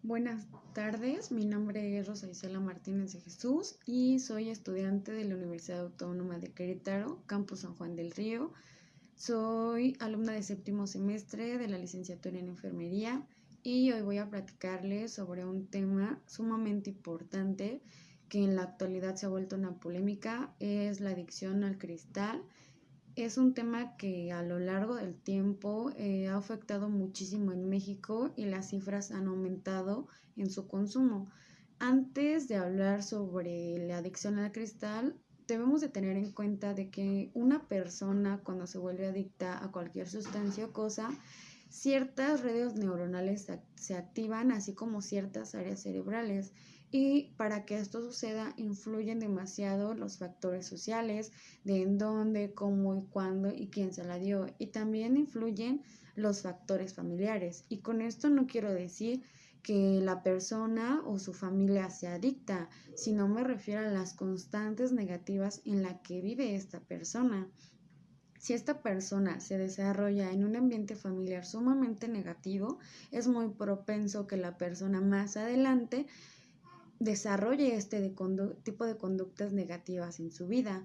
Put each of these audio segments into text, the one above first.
Buenas tardes, mi nombre es Rosa Isela Martínez de Jesús y soy estudiante de la Universidad Autónoma de Querétaro, Campus San Juan del Río. Soy alumna de séptimo semestre de la licenciatura en enfermería y hoy voy a platicarles sobre un tema sumamente importante que en la actualidad se ha vuelto una polémica, es la adicción al cristal. Es un tema que a lo largo del tiempo ha afectado muchísimo en México y las cifras han aumentado en su consumo. Antes de hablar sobre la adicción al cristal, debemos de tener en cuenta de que una persona cuando se vuelve adicta a cualquier sustancia o cosa, ciertas redes neuronales se activan, así como ciertas áreas cerebrales. Y para que esto suceda, influyen demasiado los factores sociales, de en dónde, cómo y cuándo y quién se la dio. Y también influyen los factores familiares. Y con esto no quiero decir que la persona o su familia sea adicta, sino me refiero a las constantes negativas en la que vive esta persona. Si esta persona se desarrolla en un ambiente familiar sumamente negativo, es muy propenso que la persona más adelante desarrolle tipo de conductas negativas en su vida.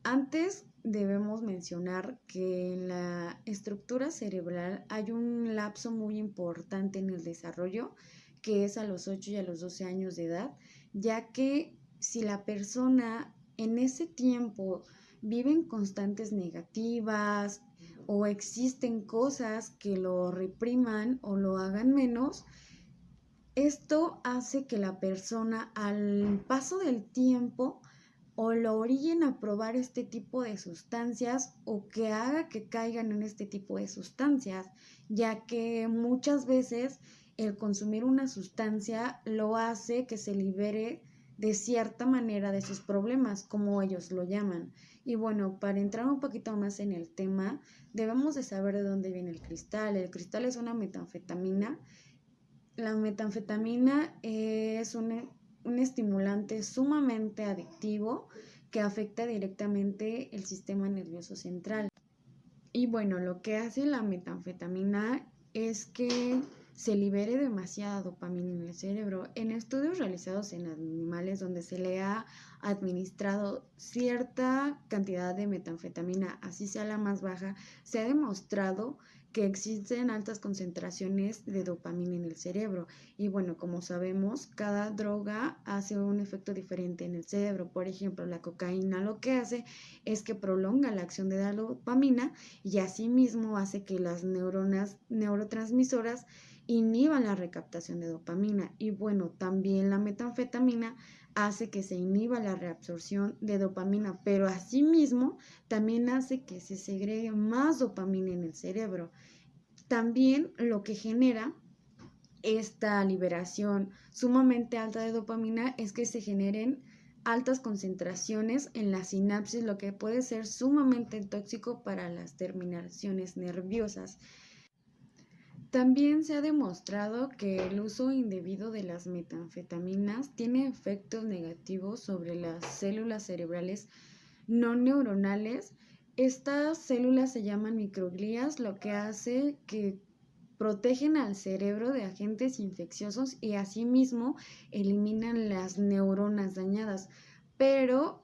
Antes debemos mencionar que en la estructura cerebral hay un lapso muy importante en el desarrollo, que es a los 8 y a los 12 años de edad, ya que si la persona en ese tiempo vive en constantes negativas o existen cosas que lo repriman o lo hagan menos, esto hace que la persona al paso del tiempo o lo orillen a probar este tipo de sustancias o que haga que caigan en este tipo de sustancias, ya que muchas veces el consumir una sustancia lo hace que se libere de cierta manera de sus problemas, como ellos lo llaman. Y bueno, para entrar un poquito más en el tema, debemos de saber de dónde viene el cristal. El cristal es una metanfetamina. La metanfetamina es un estimulante sumamente adictivo que afecta directamente el sistema nervioso central. Y bueno, lo que hace la metanfetamina es que se libere demasiada dopamina en el cerebro. En estudios realizados en animales donde se le ha administrado cierta cantidad de metanfetamina, así sea la más baja, se ha demostrado que existen altas concentraciones de dopamina en el cerebro. Y bueno, como sabemos, cada droga hace un efecto diferente en el cerebro. Por ejemplo, la cocaína lo que hace es que prolonga la acción de la dopamina y asimismo hace que las neuronas neurotransmisoras inhiban la recaptación de dopamina. Y bueno, también la metanfetamina hace que se inhiba la reabsorción de dopamina, pero asimismo también hace que se segregue más dopamina en el cerebro. También lo que genera esta liberación sumamente alta de dopamina es que se generen altas concentraciones en la sinapsis, lo que puede ser sumamente tóxico para las terminaciones nerviosas. También se ha demostrado que el uso indebido de las metanfetaminas tiene efectos negativos sobre las células cerebrales no neuronales. Estas células se llaman microglías, lo que hace que protegen al cerebro de agentes infecciosos y asimismo eliminan las neuronas dañadas, pero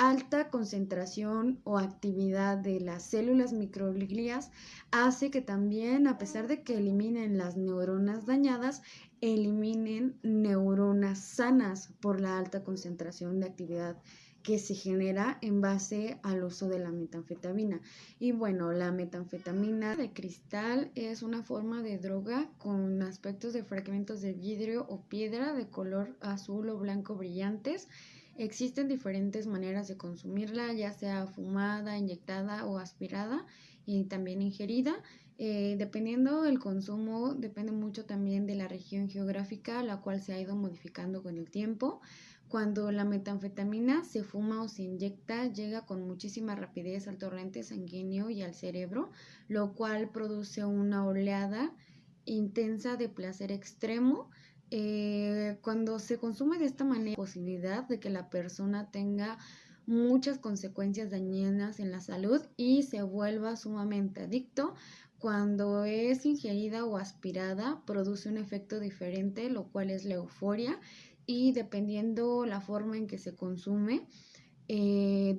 alta concentración o actividad de las células microglías hace que también, a pesar de que eliminen las neuronas dañadas, eliminen neuronas sanas por la alta concentración de actividad que se genera en base al uso de la metanfetamina. Y bueno, la metanfetamina de cristal es una forma de droga con aspectos de fragmentos de vidrio o piedra de color azul o blanco brillantes. Existen diferentes maneras de consumirla, ya sea fumada, inyectada o aspirada y también ingerida. Dependiendo del consumo, depende mucho también de la región geográfica, la cual se ha ido modificando con el tiempo. Cuando la metanfetamina se fuma o se inyecta, llega con muchísima rapidez al torrente sanguíneo y al cerebro, lo cual produce una oleada intensa de placer extremo. Cuando se consume de esta manera, posibilidad de que la persona tenga muchas consecuencias dañinas en la salud y se vuelva sumamente adicto, cuando es ingerida o aspirada produce un efecto diferente, lo cual es la euforia, y dependiendo la forma en que se consume,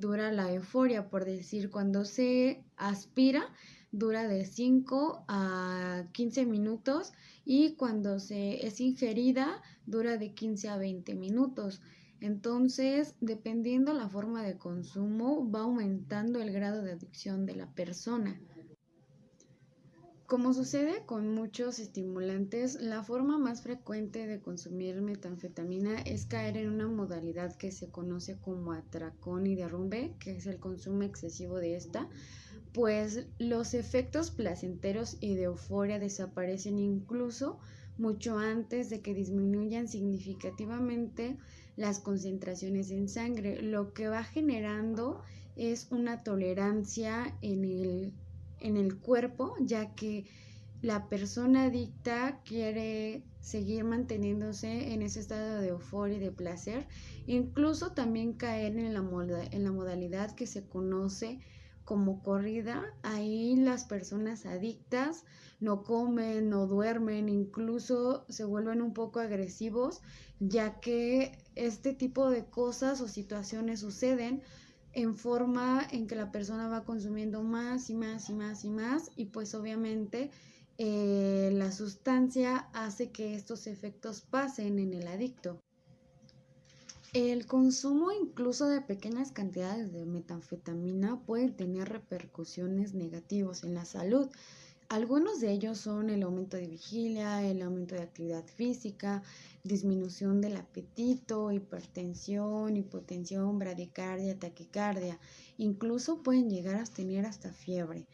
dura la euforia. Por decir, cuando se aspira dura de 5 a 15 minutos y cuando es ingerida dura de 15 a 20 minutos. Entonces, dependiendo la forma de consumo, va aumentando el grado de adicción de la persona. Como sucede con muchos estimulantes, la forma más frecuente de consumir metanfetamina es caer en una modalidad que se conoce como atracón y derrumbe, que es el consumo excesivo de esta, pues los efectos placenteros y de euforia desaparecen incluso mucho antes de que disminuyan significativamente las concentraciones en sangre, lo que va generando es una tolerancia en el cuerpo, ya que la persona adicta quiere seguir manteniéndose en ese estado de euforia y de placer, incluso también caer en la modalidad que se conoce como corrida. Ahí las personas adictas no comen, no duermen, incluso se vuelven un poco agresivos, ya que este tipo de cosas o situaciones suceden en forma en que la persona va consumiendo más y más y más y más, y pues obviamente la sustancia hace que estos efectos pasen en el adicto. El consumo incluso de pequeñas cantidades de metanfetamina puede tener repercusiones negativas en la salud. Algunos de ellos son el aumento de vigilia, el aumento de actividad física, disminución del apetito, hipertensión, hipotensión, bradicardia, taquicardia. Incluso pueden llegar a tener hasta fiebre.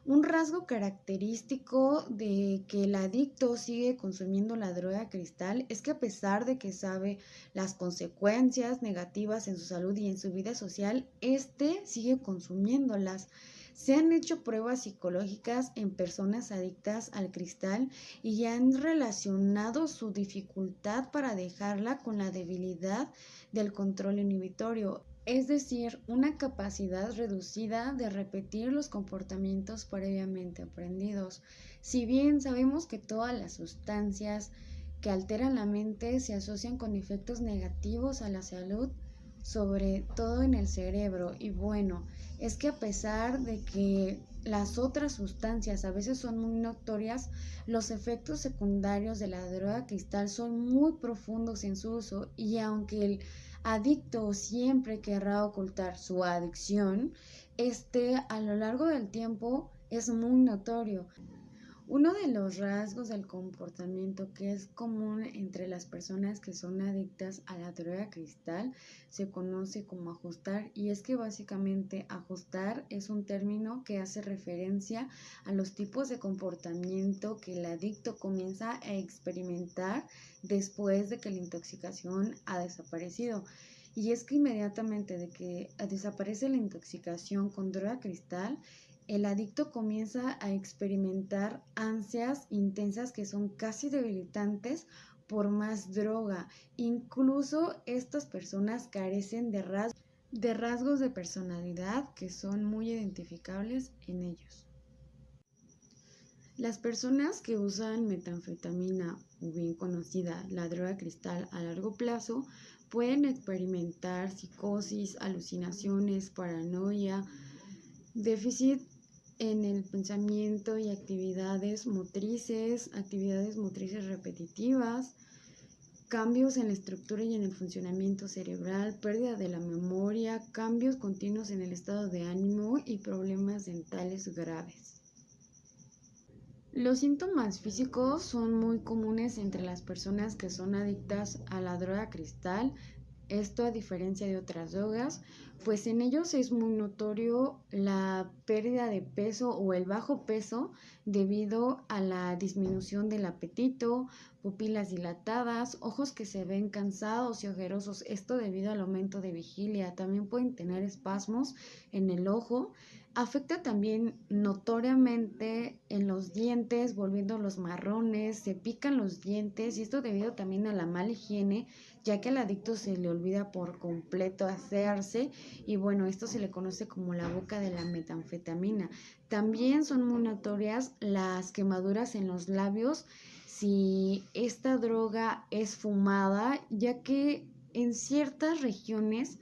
Un rasgo característico de que el adicto sigue consumiendo la droga cristal es que, a pesar de que sabe las consecuencias negativas en su salud y en su vida social, sigue consumiéndolas. Se han hecho pruebas psicológicas en personas adictas al cristal y han relacionado su dificultad para dejarla con la debilidad del control inhibitorio, es decir, una capacidad reducida de repetir los comportamientos previamente aprendidos. Si bien sabemos que todas las sustancias que alteran la mente se asocian con efectos negativos a la salud, sobre todo en el cerebro, y bueno, es que, a pesar de que las otras sustancias a veces son muy notorias, los efectos secundarios de la droga cristal son muy profundos en su uso, y aunque el adicto siempre querrá ocultar su adicción, a lo largo del tiempo es muy notorio. Uno de los rasgos del comportamiento que es común entre las personas que son adictas a la droga cristal se conoce como ajustar, y es que básicamente ajustar es un término que hace referencia a los tipos de comportamiento que el adicto comienza a experimentar después de que la intoxicación ha desaparecido. Y es que inmediatamente de que desaparece la intoxicación con droga cristal, el adicto comienza a experimentar ansias intensas que son casi debilitantes por más droga. Incluso estas personas carecen de rasgos de personalidad que son muy identificables en ellos. Las personas que usan metanfetamina, o bien conocida la droga cristal, a largo plazo pueden experimentar psicosis, alucinaciones, paranoia, déficit en el pensamiento y actividades motrices repetitivas, cambios en la estructura y en el funcionamiento cerebral, pérdida de la memoria, cambios continuos en el estado de ánimo y problemas dentales graves. Los síntomas físicos son muy comunes entre las personas que son adictas a la droga cristal. Esto, a diferencia de otras drogas, pues en ellos es muy notorio la pérdida de peso o el bajo peso debido a la disminución del apetito, pupilas dilatadas, ojos que se ven cansados y ojerosos, esto debido al aumento de vigilia. También pueden tener espasmos en el ojo, Afecta también notoriamente en los dientes, volviéndolos marrones, se pican los dientes y esto debido también a la mala higiene, ya que al adicto se le olvida por completo asearse y bueno, esto se le conoce como la boca de la metanfetamina. También son muy notorias las quemaduras en los labios si esta droga es fumada, ya que en ciertas regiones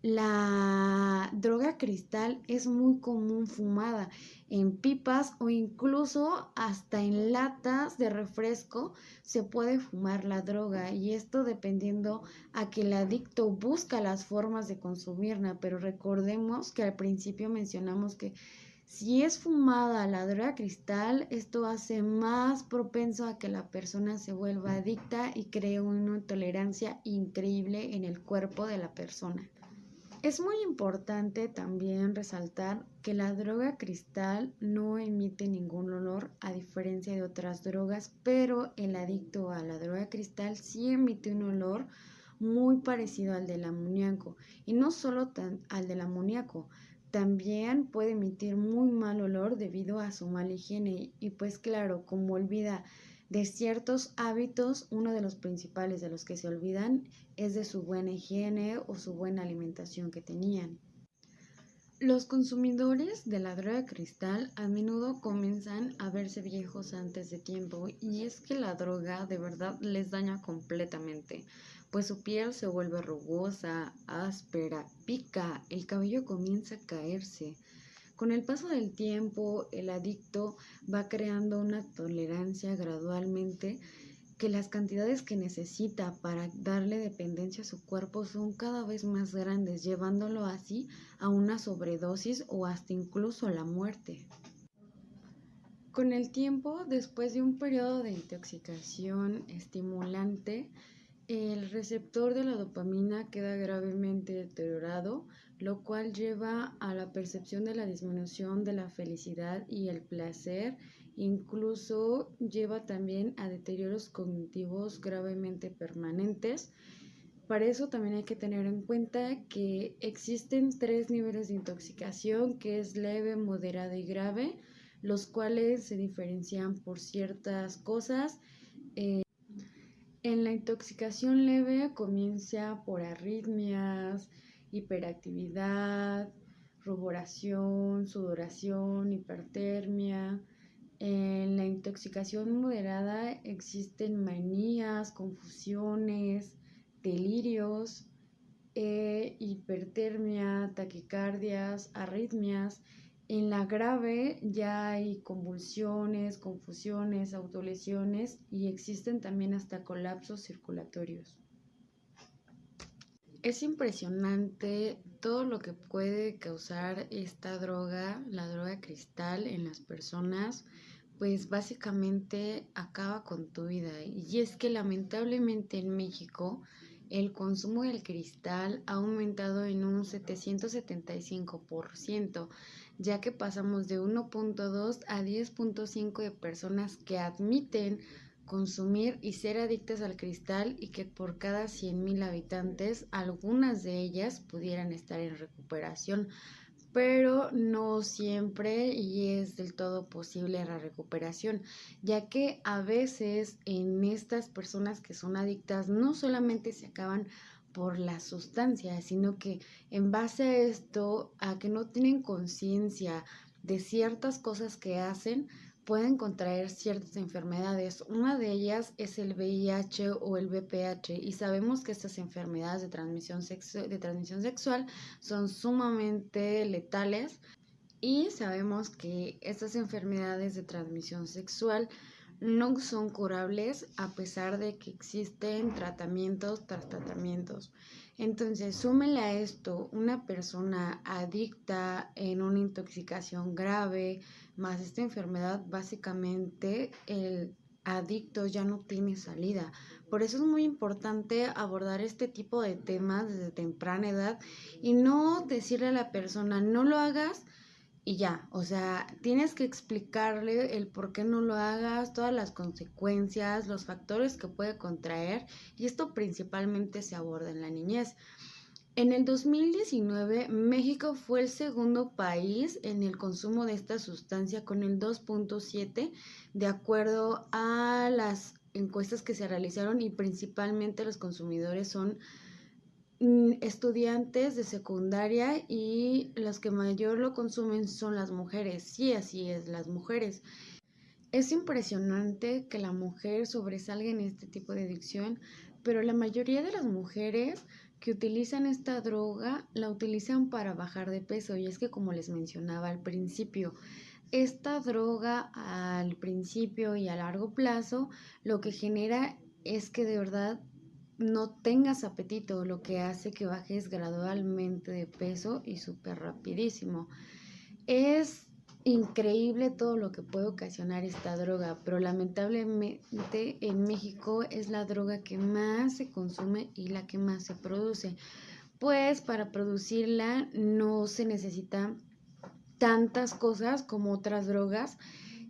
la droga cristal es muy común fumada en pipas o incluso hasta en latas de refresco se puede fumar la droga y esto dependiendo a que el adicto busca las formas de consumirla, pero recordemos que al principio mencionamos que si es fumada la droga cristal, esto hace más propenso a que la persona se vuelva adicta y cree una tolerancia increíble en el cuerpo de la persona. Es muy importante también resaltar que la droga cristal no emite ningún olor a diferencia de otras drogas, pero el adicto a la droga cristal sí emite un olor muy parecido al del amoníaco y no solo al del amoníaco, también puede emitir muy mal olor debido a su mala higiene y pues claro, como olvida de ciertos hábitos, uno de los principales de los que se olvidan es de su buena higiene o su buena alimentación que tenían. Los consumidores de la droga cristal a menudo comienzan a verse viejos antes de tiempo y es que la droga de verdad les daña completamente, pues su piel se vuelve rugosa, áspera, pica, el cabello comienza a caerse. Con el paso del tiempo, el adicto va creando una tolerancia gradualmente que las cantidades que necesita para darle dependencia a su cuerpo son cada vez más grandes, llevándolo así a una sobredosis o hasta incluso la muerte. Con el tiempo, después de un periodo de intoxicación estimulante, el receptor de la dopamina queda gravemente deteriorado, lo cual lleva a la percepción de la disminución de la felicidad y el placer, incluso lleva también a deterioros cognitivos gravemente permanentes. Para eso también hay que tener en cuenta que existen 3 niveles de intoxicación, que es leve, moderada y grave, los cuales se diferencian por ciertas cosas. En la intoxicación leve comienza por arritmias, hiperactividad, ruboración, sudoración, hipertermia. En la intoxicación moderada existen manías, confusiones, delirios, hipertermia, taquicardias, arritmias. En la grave ya hay convulsiones, confusiones, autolesiones y existen también hasta colapsos circulatorios. Es impresionante todo lo que puede causar esta droga, la droga cristal, en las personas, pues básicamente acaba con tu vida. Y es que lamentablemente en México el consumo del cristal ha aumentado en un 775%, ya que pasamos de 1.2 a 10.5 de personas que admiten consumir y ser adictas al cristal y que por cada 100,000 habitantes, algunas de ellas pudieran estar en recuperación, pero no siempre y es del todo posible la recuperación, ya que a veces en estas personas que son adictas no solamente se acaban por la sustancia, sino que en base a esto, a que no tienen conciencia de ciertas cosas que hacen, pueden contraer ciertas enfermedades. Una de ellas es el VIH o el VPH y sabemos que estas enfermedades de transmisión sexual son sumamente letales y sabemos que estas enfermedades de transmisión sexual no son curables a pesar de que existen tratamientos tras tratamientos. Entonces, súmele a esto una persona adicta en una intoxicación grave, más esta enfermedad, básicamente el adicto ya no tiene salida. Por eso es muy importante abordar este tipo de temas desde temprana edad y no decirle a la persona, no lo hagas y ya, o sea, tienes que explicarle el por qué no lo hagas, todas las consecuencias, los factores que puede contraer, y esto principalmente se aborda en la niñez. En el 2019, México fue el segundo país en el consumo de esta sustancia con el 2.7, de acuerdo a las encuestas que se realizaron, y principalmente los consumidores son estudiantes de secundaria, y los que mayor lo consumen son las mujeres. Sí, así es, las mujeres. Es impresionante que la mujer sobresalga en este tipo de adicción, pero la mayoría de las mujeres que utilizan esta droga la utilizan para bajar de peso. Y es que, como les mencionaba al principio, esta droga al principio y a largo plazo lo que genera es que de verdad no tengas apetito, lo que hace que bajes gradualmente de peso y súper rapidísimo. Es increíble todo lo que puede ocasionar esta droga, pero lamentablemente en México es la droga que más se consume y la que más se produce. Pues para producirla no se necesita tantas cosas como otras drogas.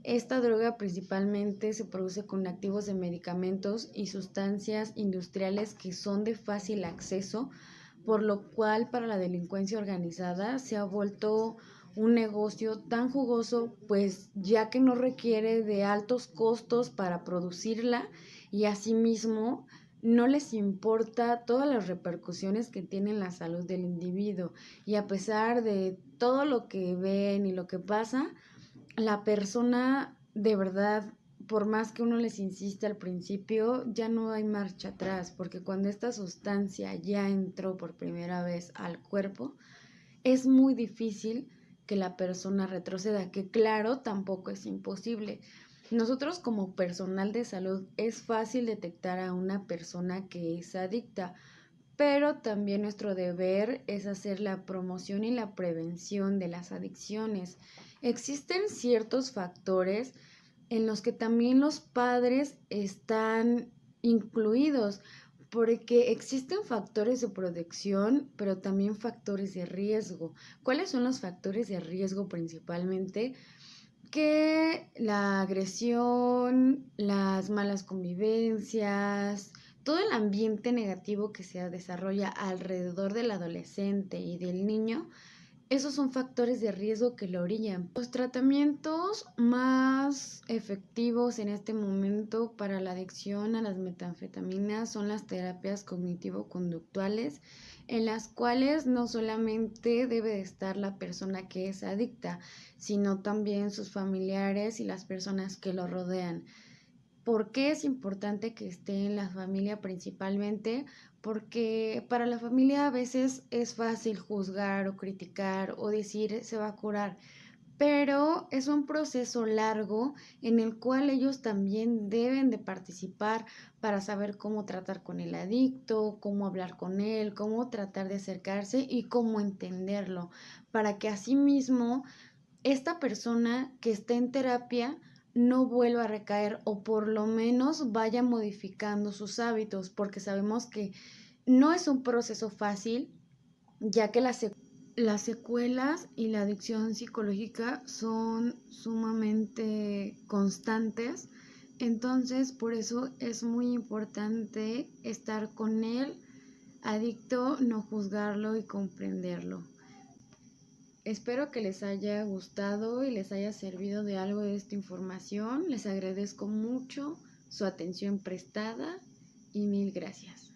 Esta droga principalmente se produce con activos de medicamentos y sustancias industriales que son de fácil acceso, por lo cual para la delincuencia organizada se ha vuelto un negocio tan jugoso, pues ya que no requiere de altos costos para producirla, y asimismo no les importa todas las repercusiones que tiene en la salud del individuo. Y a pesar de todo lo que ven y lo que pasa, la persona de verdad, por más que uno les insiste al principio, ya no hay marcha atrás, porque cuando esta sustancia ya entró por primera vez al cuerpo, es muy difícil que la persona retroceda, que claro, tampoco es imposible. Nosotros como personal de salud es fácil detectar a una persona que es adicta, pero también nuestro deber es hacer la promoción y la prevención de las adicciones. Existen ciertos factores en los que también los padres están incluidos, porque existen factores de protección, pero también factores de riesgo. ¿Cuáles son los factores de riesgo principalmente? Que la agresión, las malas convivencias, todo el ambiente negativo que se desarrolla alrededor del adolescente y del niño, esos son factores de riesgo que lo orillan. Los tratamientos más efectivos en este momento para la adicción a las metanfetaminas son las terapias cognitivo-conductuales, en las cuales no solamente debe de estar la persona que es adicta, sino también sus familiares y las personas que lo rodean. ¿Por qué es importante que esté en la familia principalmente? Porque para la familia a veces es fácil juzgar o criticar o decir se va a curar, pero es un proceso largo en el cual ellos también deben de participar para saber cómo tratar con el adicto, cómo hablar con él, cómo tratar de acercarse y cómo entenderlo, para que asimismo esta persona que está en terapia no vuelva a recaer, o por lo menos vaya modificando sus hábitos, porque sabemos que no es un proceso fácil, ya que las secuelas y la adicción psicológica son sumamente constantes. Entonces, por eso es muy importante estar con el adicto, no juzgarlo y comprenderlo. Espero que les haya gustado y les haya servido de algo de esta información. Les agradezco mucho su atención prestada y mil gracias.